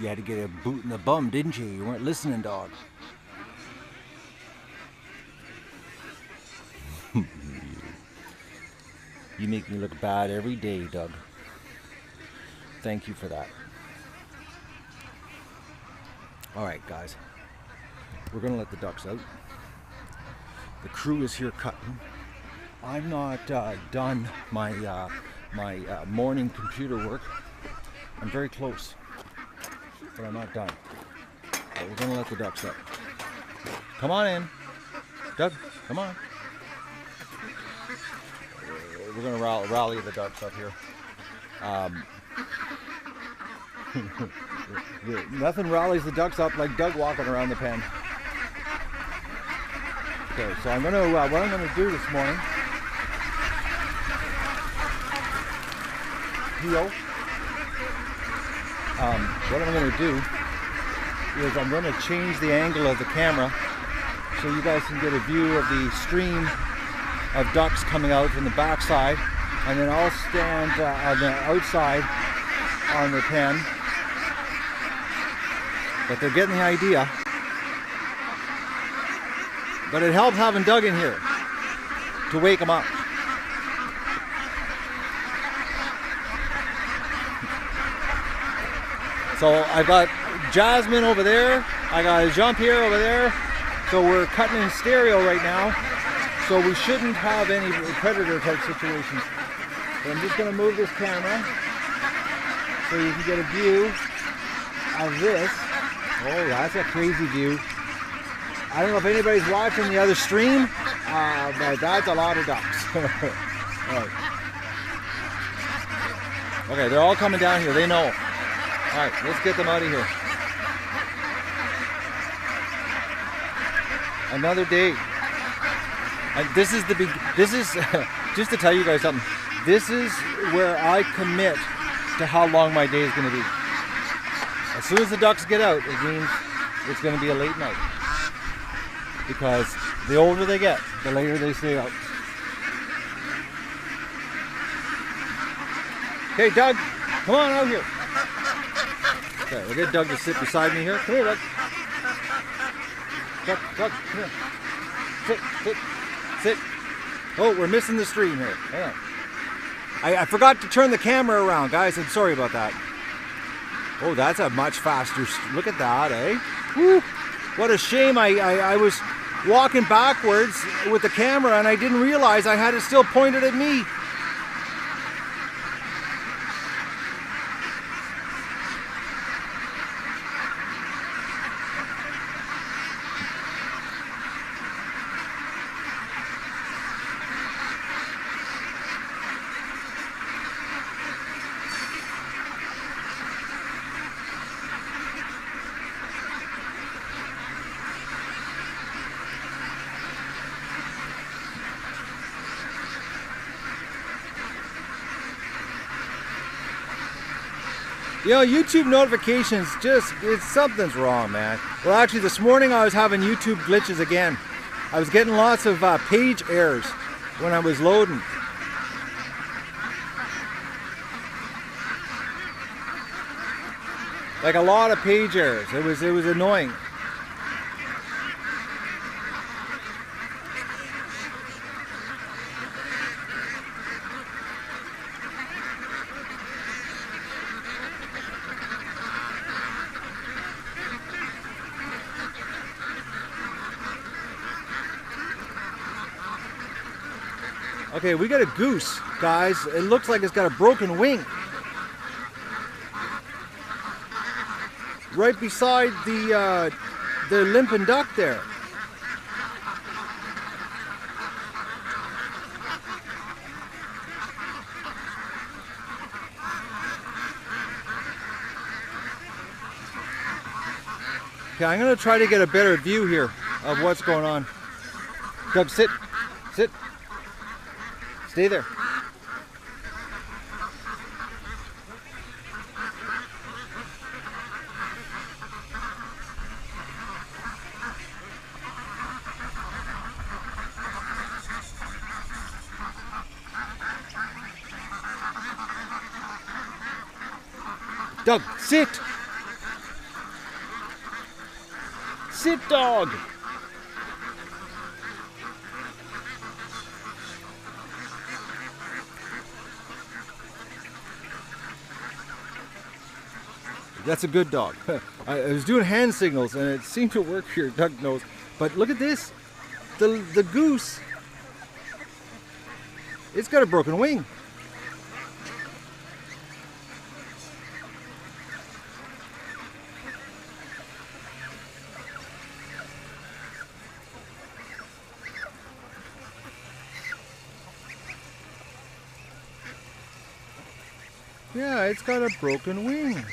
You had to get a boot in the bum, didn't you? You weren't listening, dog. You make me look bad every day, Doug. Thank you for that. All right, guys. We're gonna let the ducks out. The crew is here cutting. I'm not done my morning computer work. I'm very close, but I'm not done. But we're gonna let the ducks out. Come on in, Doug. Come on. We're gonna rally the ducks up here. Nothing rallies the ducks up like Doug walking around the pen. Okay, so I'm gonna what I'm gonna do this morning. What I'm gonna do is I'm gonna change the angle of the camera so you guys can get a view of the stream of ducks coming out from the backside, and then I'll stand on the outside on the pen. But they're getting the idea. But it helps having Doug in here to wake them up. So I've got Jasmine over there. I got a jump here over there. So we're cutting in stereo right now. So we shouldn't have any predator type situations. But I'm just going to move this camera so you can get a view of this. Oh, that's a crazy view. I don't know if anybody's watching the other stream, but that's a lot of ducks. All right. Okay, they're all coming down here. They know. All right, let's get them out of here. Another day. And this is just to tell you guys something. This is where I commit to how long my day is going to be. As soon as the ducks get out, it means it's going to be a late night. Because the older they get, the later they stay out. Okay, Doug, come on out here. Okay, we'll get Doug to sit beside me here. Come here, Doug. Doug, come here. Sit. Oh, we're missing the stream here. Hang on. I forgot to turn the camera around, guys. I'm sorry about that. Oh, that's a much faster. Look at that, eh? Woo. What a shame. I was walking backwards with the camera and I didn't realize I had it still pointed at me. You know, YouTube notifications something's wrong, man. Well, actually, this morning I was having YouTube glitches again. I was getting lots of page errors when I was loading. Like a lot of page errors. It was annoying. Okay, we got a goose, guys. It looks like it's got a broken wing. Right beside the limping duck there. Okay, I'm gonna try to get a better view here of what's going on. Doug, sit. Stay there. Doug, sit. Sit dog. That's a good dog. I was doing hand signals and it seemed to work here, Doug knows. But look at this. The goose. It's got a broken wing. Yeah, it's got a broken wing.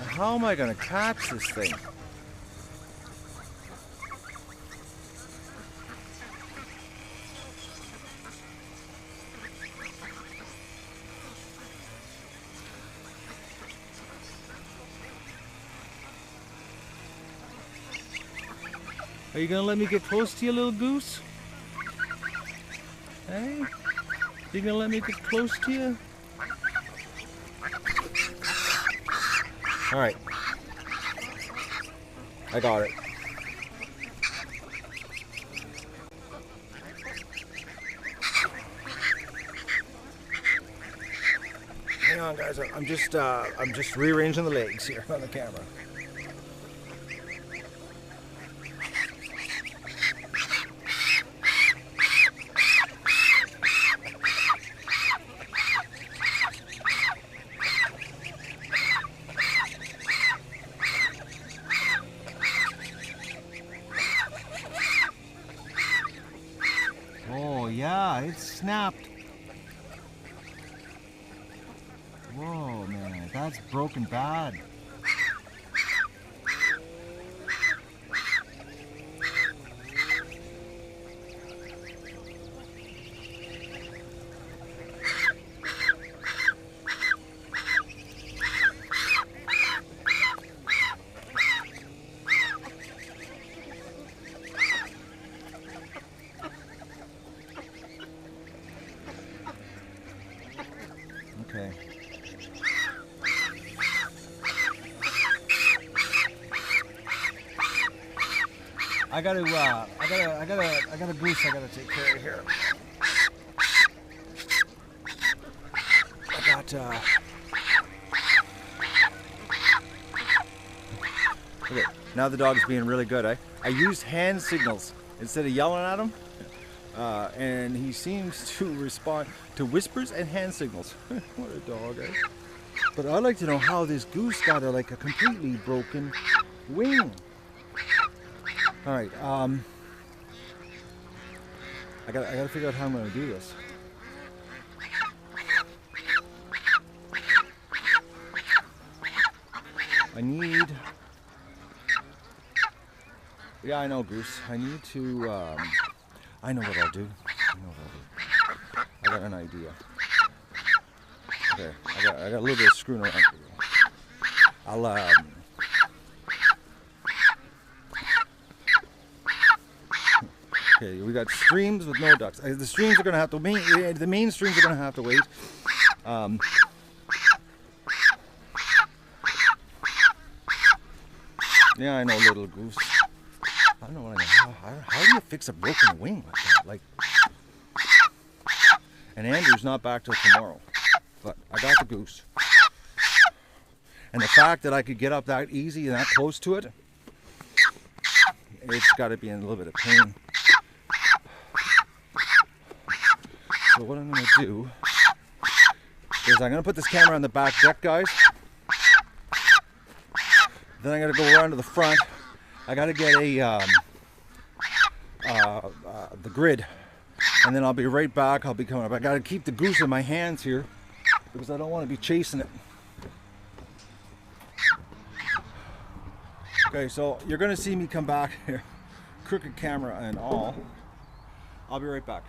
How am I going to catch this thing? Are you going to let me get close to you, little goose? Hey? You going to let me get close to you? All right. I got it. Hang on, guys. I'm just rearranging the legs here on the camera. Oh yeah, it snapped. Whoa, man, that's broken bad. Okay. I got a goose I gotta take care of here. I got okay, now the dog's being really good. I used hand signals instead of yelling at him. And he seems to respond to whispers and hand signals. What a dog, eh? But I'd like to know how this goose got a completely broken wing. All right, I gotta figure out how I'm gonna do this. I need. Yeah, I know, Goose. I need to. I know what I'll do. I got an idea. Okay, I got a little bit of screwing around. I'll okay, we got streams with no ducks. The streams are gonna have to the main streams are gonna have to wait. Yeah, I know, little goose. I don't know what how do you fix a broken wing like that? Like, and Andrew's not back till tomorrow, but I got the goose. And the fact that I could get up that easy and that close to it, it's got to be in a little bit of pain. So what I'm going to do is I'm going to put this camera on the back deck, guys. Then I'm going to go around to the front. I got to get the grid, and then I'll be right back. I'll be coming up. I got to keep the goose in my hands here because I don't want to be chasing it. Okay, so you're going to see me come back here, crooked camera and all. I'll be right back.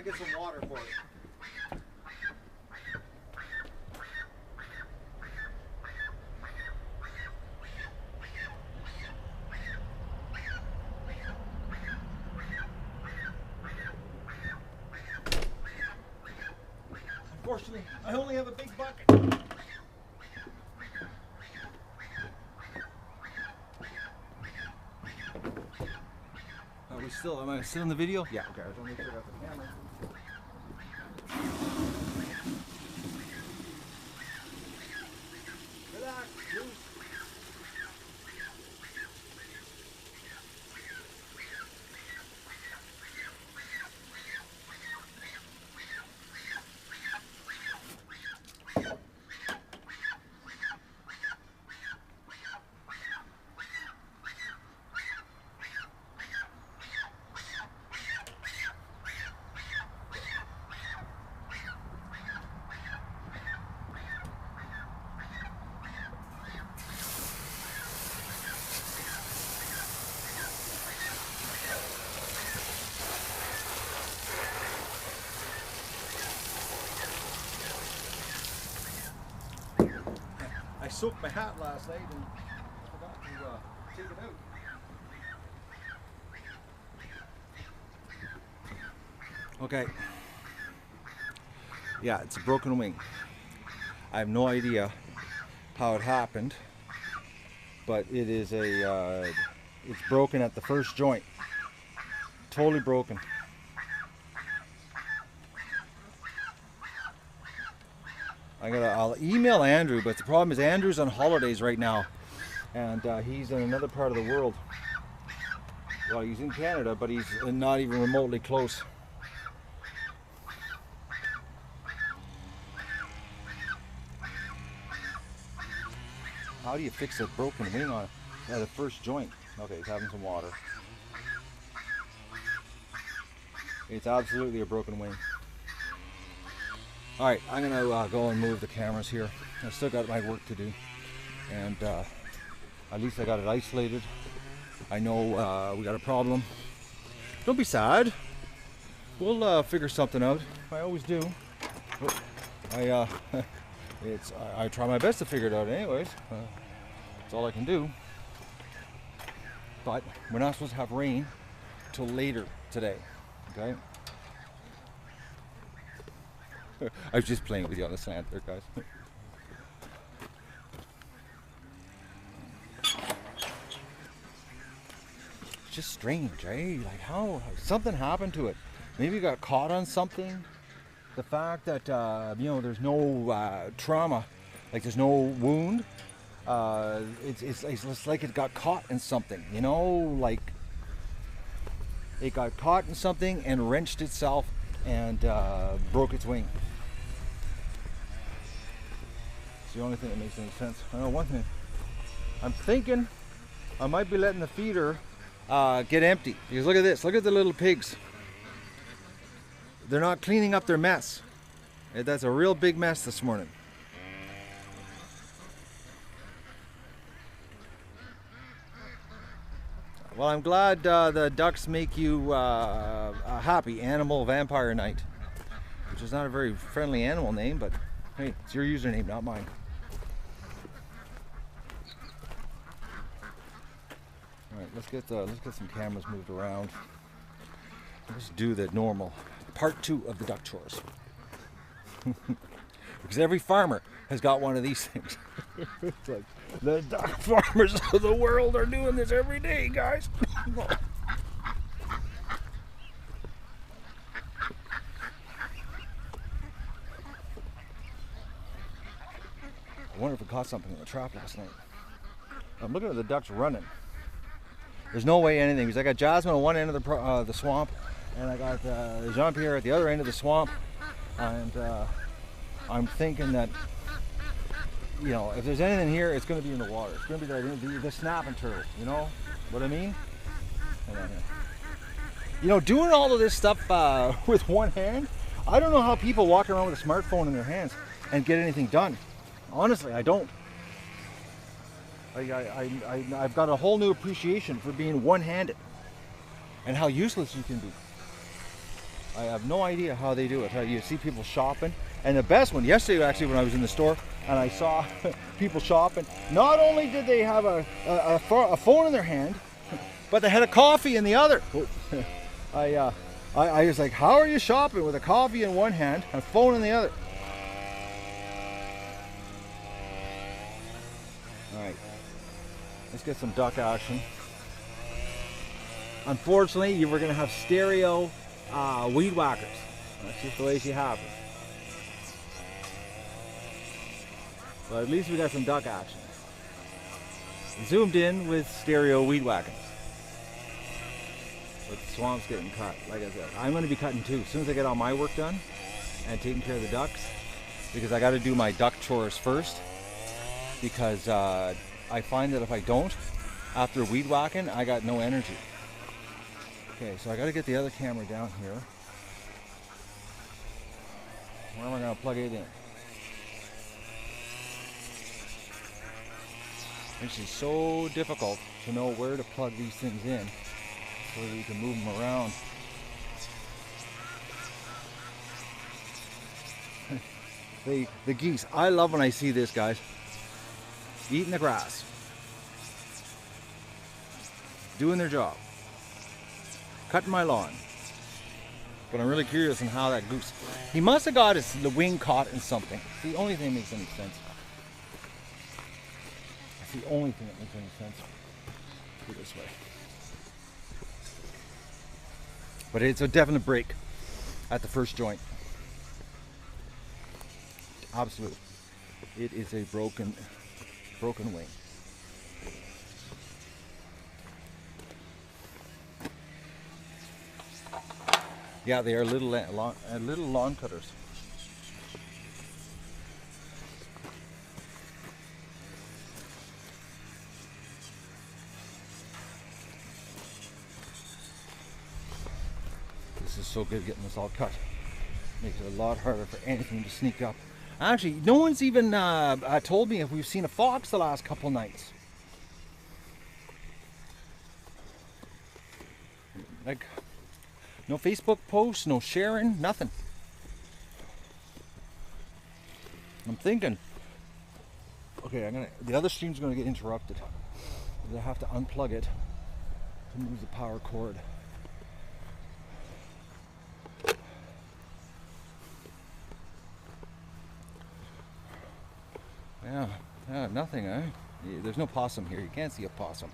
get some water for it. Unfortunately, I only have a big bucket. Am I still in the video? Yeah, okay. Don't make sure I got the camera. Relax, loose. I soaked my hat last night and forgot to take it out. Okay. Yeah, it's a broken wing. I have no idea how it happened, but it is it's broken at the first joint. Totally broken. I'll email Andrew, but the problem is Andrew's on holidays right now, and he's in another part of the world. Well, he's in Canada, but he's not even remotely close. How do you fix a broken wing on at the first joint? Okay, he's having some water. It's absolutely a broken wing. Alright, I'm going to go and move the cameras here. I still got my work to do. And at least I got it isolated. I know we got a problem. Don't be sad. We'll figure something out. I always do. I try my best to figure it out anyways. That's all I can do. But we're not supposed to have rain till later today. Okay? I was just playing with you on the slant there, guys. It's just strange, eh? Like how something happened to it. Maybe it got caught on something. The fact that you know, there's no trauma, like there's no wound. It's like it got caught in something. You know, like it got caught in something and wrenched itself and broke its wing. It's the only thing that makes any sense. I know one thing. I'm thinking I might be letting the feeder get empty. Because look at this. Look at the little pigs. They're not cleaning up their mess. That's a real big mess this morning. Well, I'm glad the ducks make you a happy animal vampire night, which is not a very friendly animal name, but hey, it's your username, not mine. All right, let's get some cameras moved around. Let's do the normal part 2 of the duck chores, because every farmer has got one of these things. It's like the duck farmers of the world are doing this every day, guys. I wonder if we caught something in the trap last night. I'm looking at the ducks running. There's no way anything, because I got Jasmine on one end of the swamp, and I got Jean-Pierre at the other end of the swamp, and I'm thinking that, you know, if there's anything here, it's going to be in the water. It's going to be the snapping turtle, you know what I mean? Hold on here. You know, doing all of this stuff with one hand, I don't know how people walk around with a smartphone in their hands and get anything done. Honestly, I don't. I've got a whole new appreciation for being one-handed and how useless you can be. I have no idea how they do it. You see people shopping, and the best one yesterday actually when I was in the store and I saw people shopping. Not only did they have a phone in their hand, but they had a coffee in the other. I was like, how are you shopping with a coffee in one hand and a phone in the other? All right, let's get some duck action. Unfortunately, you were going to have stereo weed whackers. That's just the way she happens. But at least we got some duck action. Zoomed in with stereo weed whacking. But the swamp's getting cut, like I said. I'm going to be cutting too, as soon as I get all my work done and taking care of the ducks, because I got to do my duck chores first, because I find that if I don't, after weed whacking, I got no energy. Okay, so I got to get the other camera down here. Where am I going to plug it in? This is so difficult to know where to plug these things in so that we can move them around. The geese, I love when I see this, guys. Eating the grass. Doing their job. Cutting my lawn. But I'm really curious on how that goose, he must have got the wing caught in something. It's the only thing that makes any sense. It's the only thing that makes any sense. Go this way. But it's a definite break at the first joint. Absolute. It is a broken wing. Yeah, they are little lawn cutters. This is so good getting this all cut. Makes it a lot harder for anything to sneak up. Actually, no one's even told me if we've seen a fox the last couple nights. Like, no Facebook posts, no sharing, nothing. I'm thinking, okay, the other stream's gonna get interrupted. I have to unplug it to move the power cord. Yeah, nothing, eh? There's no possum here. You can't see a possum.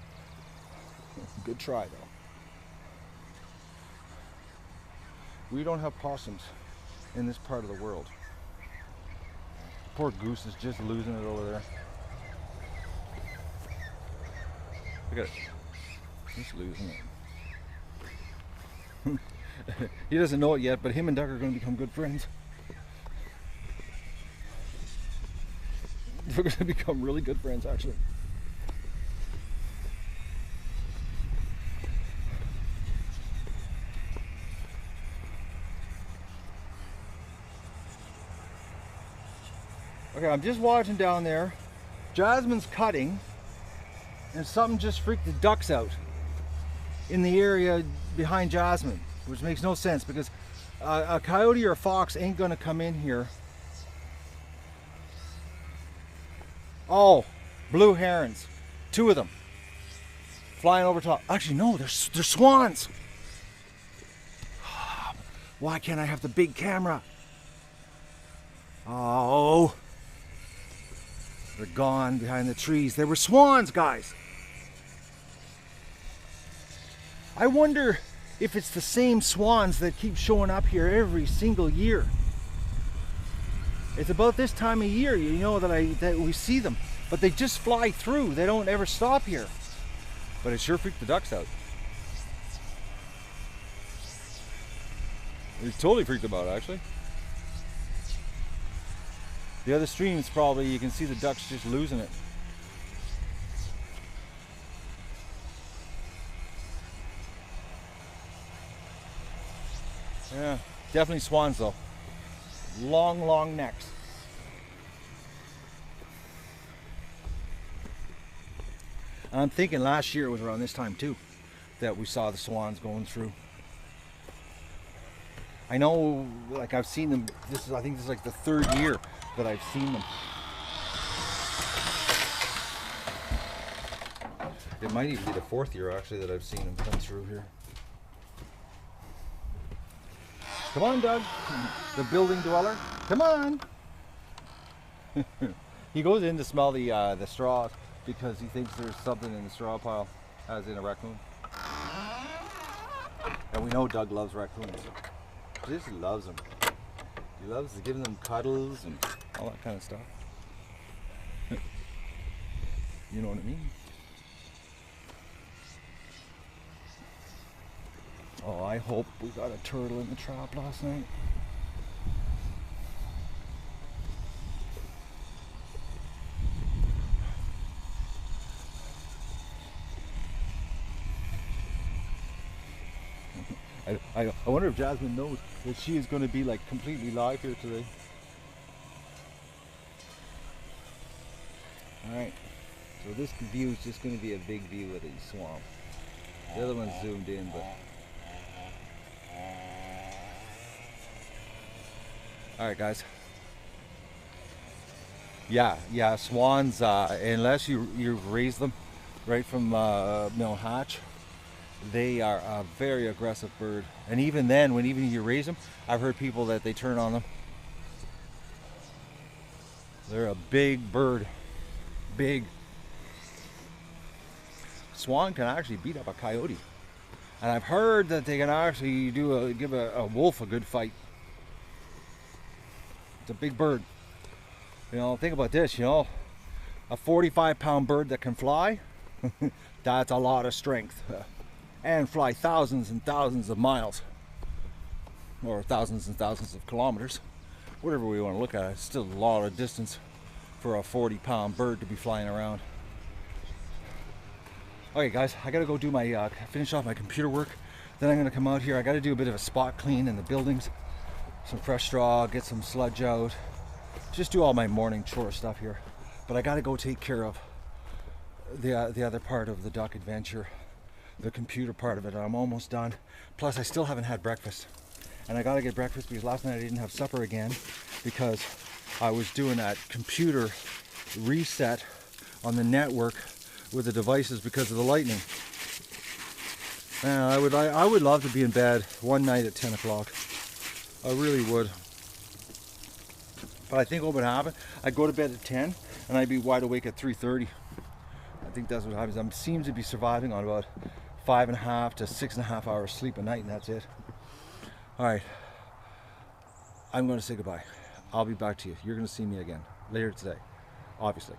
Good try, though. We don't have possums in this part of the world. Poor goose is just losing it over there. Look at it. He's losing it. He doesn't know it yet, but him and Duck are going to become good friends. They're going to become really good friends, actually. Okay, I'm just watching down there. Jasmine's cutting, and something just freaked the ducks out in the area behind Jasmine, which makes no sense because a coyote or a fox ain't going to come in here. Oh, blue herons, 2 of them, flying over top. Actually, no, they're swans. Why can't I have the big camera? Oh, they're gone behind the trees. They were swans, guys. I wonder if it's the same swans that keep showing up here every single year. It's about this time of year, you know, that we see them, but they just fly through. They don't ever stop here. But it sure freaked the ducks out. It totally freaked them out, actually. The other streams, probably you can see the ducks just losing it. Yeah, definitely swans though. Long, long necks. I'm thinking last year it was around this time too that we saw the swans going through. I know, like I've seen them, I think this is like the 3rd year that I've seen them. It might even be the 4th year actually that I've seen them come through here. Come on, Doug, the building dweller, come on. He goes in to smell the straws because he thinks there's something in the straw pile, as in a raccoon. And we know Doug loves raccoons. He just loves them. He loves giving them cuddles and all that kind of stuff. You know what I mean? Oh, I hope we got a turtle in the trap last night. I wonder if Jasmine knows that she is going to be like completely live here today. Alright, so this view is just going to be a big view of the swamp. The other one's zoomed in, but... Alright guys. Yeah, swans, unless you raise them right from hatch, they are a very aggressive bird. And even then, when you raise them, I've heard people that they turn on them. They're a big bird. Big. Swan can actually beat up a coyote. And I've heard that they can actually give a wolf a good fight. It's a big bird. You know, think about this, you know. A 45-pound bird that can fly, that's a lot of strength. And fly thousands and thousands of miles. Or thousands and thousands of kilometers. Whatever we want to look at it, it's still a lot of distance for a 40-pound bird to be flying around. Okay guys, I gotta go do my, finish off my computer work. Then I'm gonna come out here. I gotta do a bit of a spot clean in the buildings. Some fresh straw, get some sludge out. Just do all my morning chore stuff here. But I gotta go take care of the other part of the duck adventure. The computer part of it. I'm almost done. Plus I still haven't had breakfast. And I gotta get breakfast because last night I didn't have supper again because I was doing that computer reset on the network with the devices because of the lightning. And I would love to be in bed one night at 10 o'clock. I really would. But I think what would happen, I'd go to bed at 10 and I'd be wide awake at 3:30. I think that's what happens. I seem to be surviving on about 5.5 to 6.5 hours sleep a night, and that's it. Alright, I'm going to say goodbye. I'll be back to you. You're going to see me again later today, obviously.